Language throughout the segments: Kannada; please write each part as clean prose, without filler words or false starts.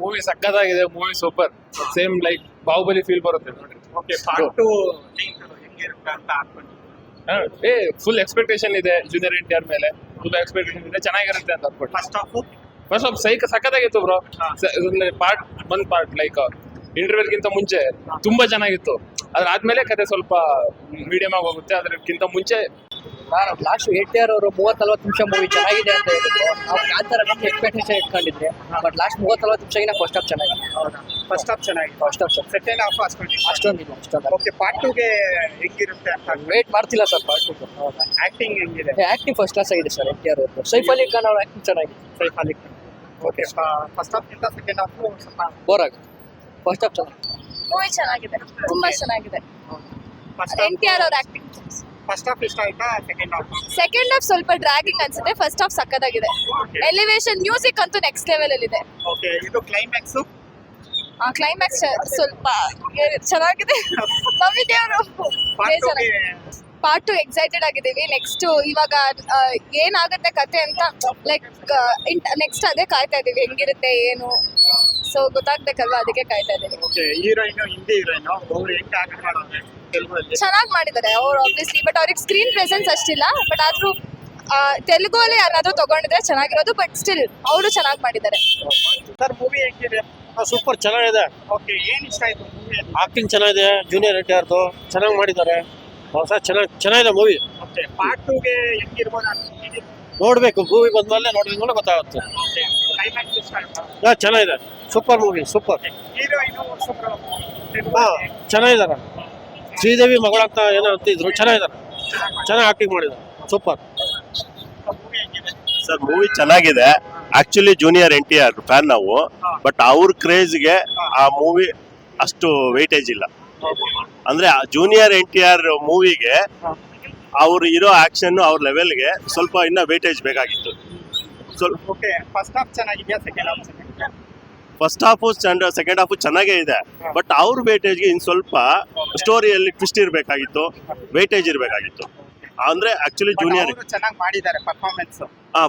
ಮೂವಿ ಸಕ್ಕತ್ತಾಗಿದೆ. Movie super. Same like Baahubali feel ಬರುತ್ತೆ ನೋಡ್ರಿ. ಓಕೆ ಪಾರ್ಟ್ 2 ಹೆಂಗಿರುತ್ತೆ ಅಂತ ಅನ್ಕೊಂಡು ಫುಲ್ ಎಕ್ಸ್ಪೆಕ್ಟೇಷನ್ ಇದೆ ಜೂನಿಯರ್ NTR ಮೇಲೆ. ಫುಲ್ ಎಕ್ಸ್ಪೆಕ್ಟೇಷನ್ ಇದೆ, ಚೆನ್ನಾಗಿರುತ್ತೆ ಅಂತ ಅನ್ಕೊಂಡು. ಫಸ್ಟ್ ಆಫ್ ಸಖತ್ತಾಗಿತ್ತು ಬ್ರೋ. ಪಾರ್ಟ್ ಲೈಕ್ ಇಂಟರ್ವ್ಯೂಲ್ಗಿಂತ ಮುಂಚೆ ತುಂಬಾ ಚೆನ್ನಾಗಿತ್ತು. ಅದಾದ್ಮೇಲೆ ಕತೆ ಸ್ವಲ್ಪ ಮೀಡಿಯಂ ಆಗಿ ಹೋಗುತ್ತೆ. ಅದಕ್ಕಿಂತ ಮುಂಚೆ ಲಾಸ್ಟ್ NTR ಅವರು 30-40 ನಿಮಿಷ ಮೂವಿ ಚೆನ್ನಾಗಿದೆ ಅಂತ ಹೇಳಿದ್ರು. ನಾವು ಕಾಂತಾರ ಎಕ್ಸ್ಪೆಕ್ಟೇಷನ್ ಇಟ್ಕೊಂಡಿದ್ರೆ, ಬಟ್ ಲಾಸ್ಟ್ 30-40 ನಿಮಿಷ ಫಸ್ಟ್ ಹಾಫ್ ಚೆನ್ನಾಗಿದೆ. ಫಸ್ಟ್ ಹಾಫ್ ಚೆನ್ನಾಗಿದೆ. ಫಸ್ಟ್ ಹಾಫ್ ಸೆಕೆಂಡ್ ಹಾಫ್ ಅಷ್ಟೊಂದಿಲ್ಲ. ಓಕೆ ಪಾರ್ಟ್ 2 ಗೆ ಹೆಂಗಿರುತ್ತೆ ಅಂತ ವೇಟ್ ಮಾಡ್ತಿಲ್ಲ ಸರ್ ಪಾರ್ಟ್ 2. ಆಕ್ಟಿಂಗ್ ಹೆಂಗಿದೆ? ಆಕ್ಟಿಂಗ್ ಫಸ್ಟ್ ಕ್ಲಾಸ್ ಆಗಿದೆ ಸರ್ NTR ಅವರು. ಸೈಫ್ ಅಲಿ ಖಾನ್ ಅವ್ರ ಆಕ್ಟಿಂಗ್ ಚೆನ್ನಾಗಿದೆ. Saif Ali Khan. Okay first half ಗಿಂತ ಸೆಕೆಂಡ್ ಹಾಫ್ ಸ್ವಲ್ಪ ಬೋರ್ ಆಗುತ್ತೆ. ಫಸ್ಟ್ ಹಾಫ್ ಚೆನ್ನಾಗಿದೆ. ಮೂವಿ ಚೆನ್ನಾಗಿದೆ, ತುಂಬಾ ಚೆನ್ನಾಗಿದೆ. NTR ಅವ್ರ ಆಕ್ಟಿಂಗ್. ಫಸ್ಟ್ ಹಾಫ್ ಇಷ್ಟ ಆಯ್ತಾ ಸೆಕೆಂಡ್ ಹಾಫ್? ಸೆಕೆಂಡ್ ಹಾಫ್ ಸ್ವಲ್ಪ ಡ್ರಾಗಿಂಗ್ ಅನ್ಸುತ್ತೆ. ಫಸ್ಟ್ ಹಾಫ್ ಸಕ್ಕತ್ತಾಗಿದೆ. ಎಲಿವೇಶನ್ ಮ್ಯೂಸಿಕ್ ಅಂತೂ ನೆಕ್ಸ್ಟ್ ಲೆವೆಲ್ ಅಲ್ಲಿ ಇದೆ. ಓಕೆ ಇದು ಕ್ಲೈಮ್ಯಾಕ್ಸ್ ಕ್ಲೈಮ್ಯಾಕ್ಸ್ ಸ್ವಲ್ಪ ಚೆನ್ನಾಗಿದೆ. ನಮಿದೇವರು ಪಾರ್ಟ್ 2 ಎಕ್ಸೈಟೆಡ್ ಆಗಿದ್ದೀವಿ. ನೆಕ್ಸ್ಟ್ ಇವಾಗ ಏನಾಗುತ್ತೆ ಕತೆ ಅಂತ ಲೈಕ್ ನೆಕ್ಸ್ಟ್ ಅದೇ ಕಾಯ್ತಾ ಇದೀವಿ, ಹೆಂಗಿರುತ್ತೆ ಏನು ಸೊ ಗೊತ್ತಾಗ್ಬೇಕಲ್ವಾ, ಅದಕ್ಕೆ ಕಾಯ್ತಾ ಇದೀವಿ. ಓಕೆ ಹೀರೋಯಿನ್ ಹಿಂದಿ ಹೀರೋಯಿನ್ ಅವ್ರು ಹೆಂಗ್ ಆಕ್ಟ್ ಮಾಡೋದು ತೆಲುಗಲ್ಲಿ? ಚೆನ್ನಾಗಿ ಮಾಡಿದ್ದಾರೆ ಅವ್ರು ಆಬ್ವಿಯಸ್ಲಿ, ಬಟ್ ಅವ್ರಿಗೆ ಸ್ಕ್ರೀನ್ ಪ್ರೆಸೆನ್ಸ್ ಅಷ್ಟಿಲ್ಲ. ಬಟ್ ಆದ್ರೂ ತೆಲುಗು ಅಲ್ಲಿ ಯಾರಾದ್ರೂ ತಗೊಂಡಿದ್ರೆ ಚೆನ್ನಾಗಿರೋದು. ಬಟ್ ಸ್ಟಿಲ್ ಅವರು ಚೆನ್ನಾಗಿ ಮಾಡಿದ್ದಾರೆ. ಸರ್ ಮೂವಿ ಹೆಂಗಿದೆ? ಸೂಪರ್ ಚೆನ್ನಾಗಿದೆ. ಓಕೆ ಏನ್ ಇಷ್ಟ ಆಯ್ತು ಮೂವಿ? ಆಕ್ಟಿಂಗ್ ಚೆನ್ನಾಗಿದೆ. ಜೂನಿಯರ್ NTRದು ಚೆನ್ನಾಗಿ ಮಾಡಿದ್ದಾರೆ. ಹೊಸ ಚೆನ್ನಾಗಿದೆ ಮೂವಿ. ಓಕೆ ಪಾರ್ಟ್ 2 ಗೆ ಹೆಂಗಿರ್ಬೋದು ಅಂತ ನೋಡ್ಬೇಕು, ಮೂವಿ ಬಂದ್ಮೇಲೆ ನೋಡಿದ್ಮೇಲೆ ಗೊತ್ತಾಗುತ್ತೆ. ಓಕೆ ಕ್ಲೈಮ್ಯಾಕ್ಸ್ ಇಷ್ಟ ಆಯ್ತಾ? ಚೆನ್ನಾಗಿದೆ. Super movie, super. ಹೀರೋಯಿನ್ ಹಾ ಚೆನ್ನಾಗಿದ್ದಾರೆ. ಶ್ರೀದೇವಿ ಮಗಳಂತ ಏನೋ ಅಂತಿದ್ರು, ಚೆನ್ನಾಗಿದ್ದಾರೆ. ಚೆನ್ನಾಗಿ ಆಕ್ಟಿಂಗ್ ಮಾಡಿದ್ದಾರೆ. ಸೂಪರ್. ಮೂವಿ ಹೆಂಗಿದೆ? ಸರ್ ಮೂವಿ ಚೆನ್ನಾಗಿದೆ. ಆಕ್ಚುಲಿ ಜೂನಿಯರ್ NTR ಫ್ಯಾನ್ ನಾವು, ಬಟ್ ಅವ್ರ ಕ್ರೇಜ್ಗೆ ಆ ಮೂವಿ ಅಷ್ಟು ವೇಟೇಜ್ ಇಲ್ಲ. ಅಂದ್ರೆ ಜೂನಿಯರ್ NTR ಮೂವಿಗೆ ಅವ್ರು ಇರೋ ಆಕ್ಷನ್ ಅವ್ರ ಲೆವೆಲ್ಗೆ ಸ್ವಲ್ಪ ಇನ್ನ ವೇಟೇಜ್ ಬೇಕಾಗಿತ್ತು. ಸ್ವಲ್ಪ ಓಕೆ ಫಸ್ಟ್ ಹಾಫ್ ಚೆನ್ನಾಗಿದೆಯಾ ಸೆಕೆಂಡ್ ಹಾಫ್ ಚೆನ್ನಾಗಿದೆಯಾ? ಫಸ್ಟ್ ಹಾಫು ಸೆಕೆಂಡ್ ಹಾಫು ಚೆನ್ನಾಗೇ ಇದೆ, ಬಟ್ ಅವ್ರ ವೇಟೇಜ್ಗೆ ಇನ್ ಸ್ವಲ್ಪ ಸ್ಟೋರಿಯಲ್ಲಿ ಟ್ವಿಸ್ಟ್ ಇರಬೇಕಾಗಿತ್ತು, ವೇಟೇಜ್ ಇರಬೇಕಾಗಿತ್ತು. ಅಂದ್ರೆ ಆಕ್ಚುಲಿ ಜೂನಿಯರ್ ಚೆನ್ನಾಗಿ ಮಾಡಿದ್ದಾರೆ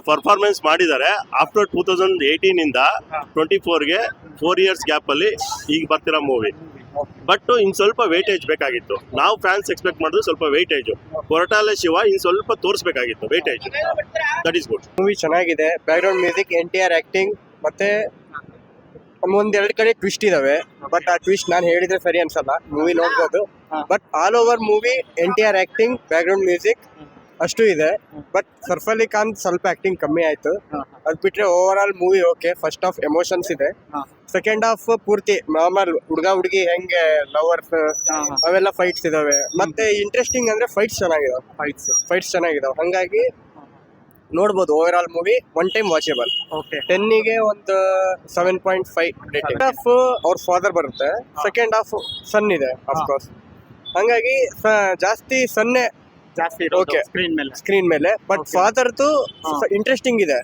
ಪರ್ಫಾರ್ಮೆನ್ಸ್ ಮಾಡಿದ್ದಾರೆ. ಆಫ್ಟರ್ 2018 ಇಂದ 24ಗೆ 4 years ಗ್ಯಾಪ್ ಅಲ್ಲಿ ಈಗ ಬರ್ತಿರೋ ಮೂವಿ. ಬಟ್ ಇನ್ ಸ್ವಲ್ಪ ವೇಟೇಜ್ ಬೇಕಾಗಿತ್ತು. ನಾವು ಫ್ಯಾನ್ಸ್ ಎಕ್ಸ್ಪೆಕ್ಟ್ ಮಾಡಿದ್ರೆ ಸ್ವಲ್ಪ ವೇಟೇಜ್ ಕೊರಟಾಲೆ ಶಿವ ಇನ್ ಸ್ವಲ್ಪ ತೋರಿಸಬೇಕಾಗಿತ್ತು weightage. That is good. Movie ಚೆನ್ನಾಗಿದೆ. Background music, NTR acting, ಮತ್ತೆ ಒಂದೆರಡು ಕಡೆ ಟ್ವಿಸ್ಟ್ ಇದಾವೆ. ಬಟ್ ಆ ಟ್ವಿಸ್ಟ್ ನಾನು ಹೇಳಿದ್ರೆ ಸರಿ ಅನ್ಸಲ್ಲ, ಮೂವಿ ನೋಡ್ಬೋದು. But all over movie NTR acting, back ground music ಅಷ್ಟು ಇದೆ. ಬಟ್ ಸರ್ಫ್ ಅಲಿ ಖಾನ್ ಸ್ವಲ್ಪ ಆಕ್ಟಿಂಗ್ ಕಮ್ಮಿ ಆಯ್ತು. ಅದ್ ಬಿಟ್ರೆ over all movie okay. First half emotions ಇದೆ. ಸೆಕೆಂಡ್ ಹಾಫ್ ಪೂರ್ತಿ ನಾರ್ಮಲ್ ಹುಡುಗ ಹುಡುಗಿ ಹೆಂಗೆ ಲವರ್ಸ್ ಅವೆಲ್ಲ ಫೈಟ್ಸ್ ಇದಾವೆ. ಮತ್ತೆ ಇಂಟ್ರೆಸ್ಟಿಂಗ್ ಅಂದ್ರೆ ಫೈಟ್ಸ್ ಚೆನ್ನಾಗಿದಾವೆ. ಫೈಟ್ಸ್ ಚೆನ್ನಾಗಿದಾವೆ. ಹಂಗಾಗಿ ನೋಡ್ಬೋದು. Overall movie one time watchable. Okay 10ಗೆ ಒಂದು 7.5 ರೇಟಿಂಗ್. ಹಾಫ್ ಅವ್ರ ಫಾದರ್ ಬರುತ್ತೆ, ಸೆಕೆಂಡ್ ಹಾಫ್ ಸನ್ ಇದೆ ಅಫ್ಕೋರ್ಸ್. ಹಂಗಾಗಿ ಜಾಸ್ತಿ ಸನ್ನೆ ಜಾಸ್ತಿ ಓಕೆ ಸ್ಕ್ರೀನ್ ಮೇಲೆ. ಬಟ್ ಫಾದರ್ದು ಇಂಟ್ರೆಸ್ಟಿಂಗ್ ಇದೆ.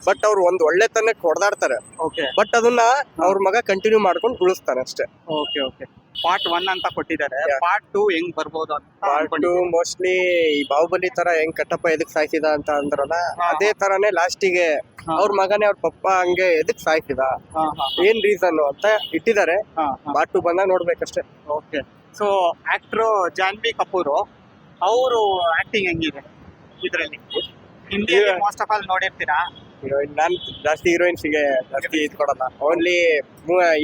ಬಟ್ ಅವ್ರು ಒಂದು ಒಳ್ಳೆತನಕ್ಕೆ ಹೊಡೆದಾಡ್ತಾರೆ. ಓಕೆ ಬಟ್ ಅದನ್ನ ಅವ್ರ ಮಗ ಕಂಟಿನ್ಯೂ ಮಾಡ್ಕೊಂಡು ಉಳಿಸ್ತಾನೆ ಅಷ್ಟೇ. ಓಕೆ ಓಕೆ ಪಾರ್ಟ್ 1 ಅಂತ ಕೊಟ್ಟಿದ್ದಾರೆ. ಪಾರ್ಟ್ 2 ಹೆಂಗ್ ಬರ್ಬೋದು ಅಂತ ಪಾರ್ಟ್ 2 ಮೋಸ್ಟ್ಲಿ ಈ ಬಾಹುಬಲಿ ತರ ಹೆಂಗ್ ಕಟ್ಟಪ್ಪ ಎದಕ್ ಸಾಯ್ತಿದ ಅಂತ ಅಂದ್ರಲ್ಲ, ಅದೇ ತರಾನೇ ಲಾಸ್ಟಿಗೆ ಅವ್ರ ಮಗನೇ ಅವ್ರ ಪಪ್ಪ ಹಂಗೆ ಎದಕ್ ಸಾಯ್ತಿದ, ಏನ್ ರೀಸನ್ ಅಂತ ಇಟ್ಟಿದ್ದಾರೆ. ಪಾರ್ಟ್ 2 ಬಂದಾಗ ನೋಡ್ಬೇಕಷ್ಟೇ. Okay so actor Janhvi Kapoor ಅವರು ಆಕ್ಟಿಂಗ್ ಹೆಂಗಿದೆ ಇದ್ರಲ್ಲಿ? ಹಿಂದಿ ಮೋಸ್ಟ್ ಆಫ್ ಆಲ್ ನೋಡಿರ್ತೀರಾ? ಹೀರೋಯಿನ್ ನಾನ್ ಜಾಸ್ತಿ ಹೀರೋಯಿನ್ಸ್ಗೆ ಜಾಸ್ತಿ ಇದು ಕೊಡಲ್ಲ. Only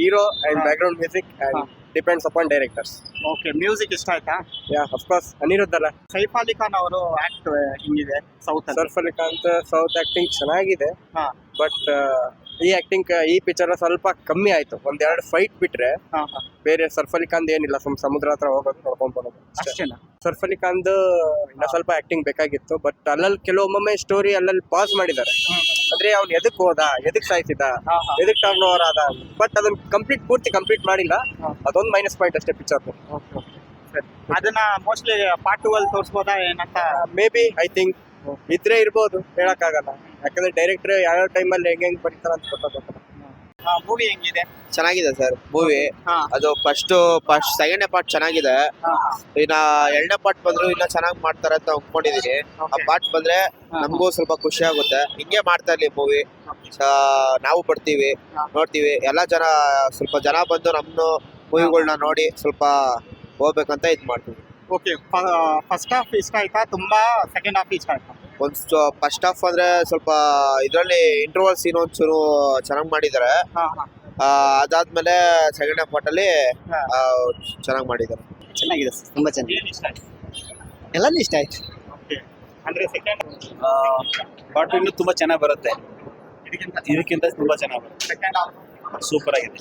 hero and background music and depends upon directors. Okay music ಇಷ್ಟ ಆಯ್ತಾ? ಯಾ ಅಫ್ಕೋರ್ಸ್ ಅನಿರುದ್ಧ್ ಅಲ್ಲ. ಸೈಫ್ ಅಲಿ ಖಾನ್ ಅವರು ಆಕ್ಟ್ ಹಿಂಗಿದೆ ಸೌತ್ ಅಲ್ಲಿ? Surf Ali Khan south acting ಚೆನ್ನಾಗಿದೆ. ಹಾ ಬಟ್ ಈ ಆಕ್ಟಿಂಗ್ ಈ ಪಿಕ್ಚರ್ ಸ್ವಲ್ಪ ಕಮ್ಮಿ ಆಯ್ತು. ಒಂದೆರಡು ಫೈಟ್ ಬಿಟ್ರೆ ಬೇರೆ ಸರ್ಫ್ ಅಲಿ ಖಾನ್ ಏನಿಲ್ಲ. ಸಮುದ್ರ ಹತ್ರ ಹೋಗೋದು ನೋಡ್ಕೊಂಡ್ ಬರೋದು ಅಷ್ಟೇನಾ? ಸರ್ಫ್ ಅಲಿ ಖಾನ್ ಇನ್ನ ಸ್ವಲ್ಪ ಆಕ್ಟಿಂಗ್ ಬೇಕಾಗಿತ್ತು. ಬಟ್ ಅಲ್ಲಲ್ಲಿ ಕೆಲವೊಮ್ಮೆ ಸ್ಟೋರಿ ಅಲ್ಲಲ್ಲಿ ಪಾಸ್ ಮಾಡಿದ್ದಾರೆ. ಅಂದ್ರೆ ಅವ್ನು ಎದಕ್ ಹೋದ, ಎದಕ್ ಸಾಯ್ತಿದ್ದ, ಎದಕ್ ಟರ್ನ್ ಓವರ್ ಆದ. ಬಟ್ ಅದನ್ನ ಪೂರ್ತಿ ಕಂಪ್ಲೀಟ್ ಮಾಡಿಲ್ಲ. ಅದೊಂದು ಮೈನಸ್ ಪಾಯಿಂಟ್ ಅಷ್ಟೇ ಪಿಕ್ಚರ್. ಅದನ್ನ ಮೋಸ್ಟ್ಲಿ ಪಾರ್ಟ್ 2 ಅಲ್ಲಿ ತೋರಿಸಬಹುದಾ ಏನಂತ? ಮೇ ಬಿ ಐ ಥಿಂಕ್ ಇದ್ರೆ ಇರ್ಬೋದು, ಹೇಳಕ್ ಆಗಲ್ಲ. ಯಾಕಂದ್ರೆ ಡೈರೆಕ್ಟರ್ ಯಾವ ಟೈಮಲ್ಲಿ ಹೆಂಗ್ ಬರೀತಾರ ಅಂತ ಗೊತ್ತಾಗಲ್ಲ. ಮೂವಿ ಹೆಂಗಿದೆ? ಚೆನ್ನಾಗಿದೆ ಸರ್ ಮೂವಿ. ಹಾ. ಅದು ಫಸ್ಟ್ ಸೆಕೆಂಡ್ ಪಾರ್ಟ್ ಚೆನ್ನಾಗಿದೆ. ಇನ್ನ ಎರಡನೇ ಪಾರ್ಟ್ ಬಂದ್ರು ಇನ್ನ ಚೆನ್ನಾಗಿ ಮಾಡ್ತಾರೆ ಅಂತ ಅನ್ಕೊಂಡಿದೀನಿ. ಆ ಪಾರ್ಟ್ ಬಂದ್ರೆ ನಮಗೂ ಸ್ವಲ್ಪ ಖುಷಿ ಆಗುತ್ತೆ. ಹಿಂಗೆ ಮಾಡ್ತಾ ಇರ್ಲಿ ಮೂವಿ. ನಾವು ಬರ್ತೀವಿ, ನೋಡ್ತೀವಿ. ಎಲ್ಲ ಜನ ಸ್ವಲ್ಪ ಜನ ಬಂದು ನಮ್ಮ ಮೂವಿಗಳನ್ನ ನೋಡಿ ಸ್ವಲ್ಪ ಹೋಗ್ಬೇಕಂತ ಇದ್ ಮಾಡ್ತೀವಿ. ಓಕೆ, ಫಸ್ಟ್ ಹಾಫ್ ಇಷ್ಟ ಆಯ್ತಾ ತುಂಬಾ? ಸೆಕೆಂಡ್ ಹಾಫ್ ಇಷ್ಟ ಆಯ್ತಾ? ಒಂದು ಫಸ್ಟ್ ಹಾಫ್ ಅಂದ್ರೆ ಸ್ವಲ್ಪ ಇದರಲ್ಲಿ ಇಂಟರ್ವಲ್ ಸೀನ್ ಒಂಚೂರು ಚೆನ್ನಾಗಿ ಮಾಡಿದ್ದಾರೆ. ಅದಾದ್ಮೇಲೆ ಸೆಕೆಂಡ್ ಹಾಫ್ ಪಾರ್ಟ್ ಅಲ್ಲಿ ಚೆನ್ನಾಗಿ ಮಾಡಿದ್ದಾರೆ. ಚೆನ್ನಾಗಿದೆ ತುಂಬಾ ಚೆನ್ನಾಗಿದೆ. ಏನ್ ಇಷ್ಟ ಆಯ್ತು? ಎಲ್ಲಾನು ಇಷ್ಟ ಆಯ್ತು. ಓಕೆ, ಅಂದ್ರೆ ಸೆಕೆಂಡ್ ಪಾರ್ಟ್ ಇನ್ನೂ ತುಂಬಾ ಚೆನ್ನಾಗಿ ಬರುತ್ತೆ. ಇದಕ್ಕಿಂತ ಇದಕ್ಕಿಂತ ತುಂಬಾ ಚೆನ್ನಾಗಿ ಬರುತ್ತೆ. ಸೆಕೆಂಡ್ ಹಾಫ್ ಸೂಪರ್ ಆಗಿದೆ.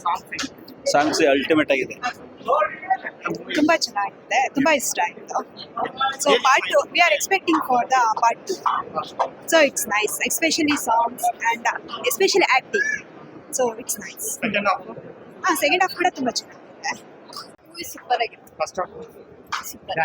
ಸಾಂಗ್ಸ್ ಅಲ್ಟಿಮೇಟ್ ಆಗಿದೆ. ತುಂಬಾ ಚೆನ್ನಾಗಿದೆ, ತುಂಬಾ ಇಷ್ಟ ಆಯ್ತು. So part 2 we are expecting for the part 2. So it's nice, especially songs and especially acting. So it's nice. Second half second half ಕೂಡ ತುಂಬಾ ಚೆನ್ನಾಗಿದೆ. ಮೂವಿ ಸೂಪರ್ ಆಗಿದೆ. First half super.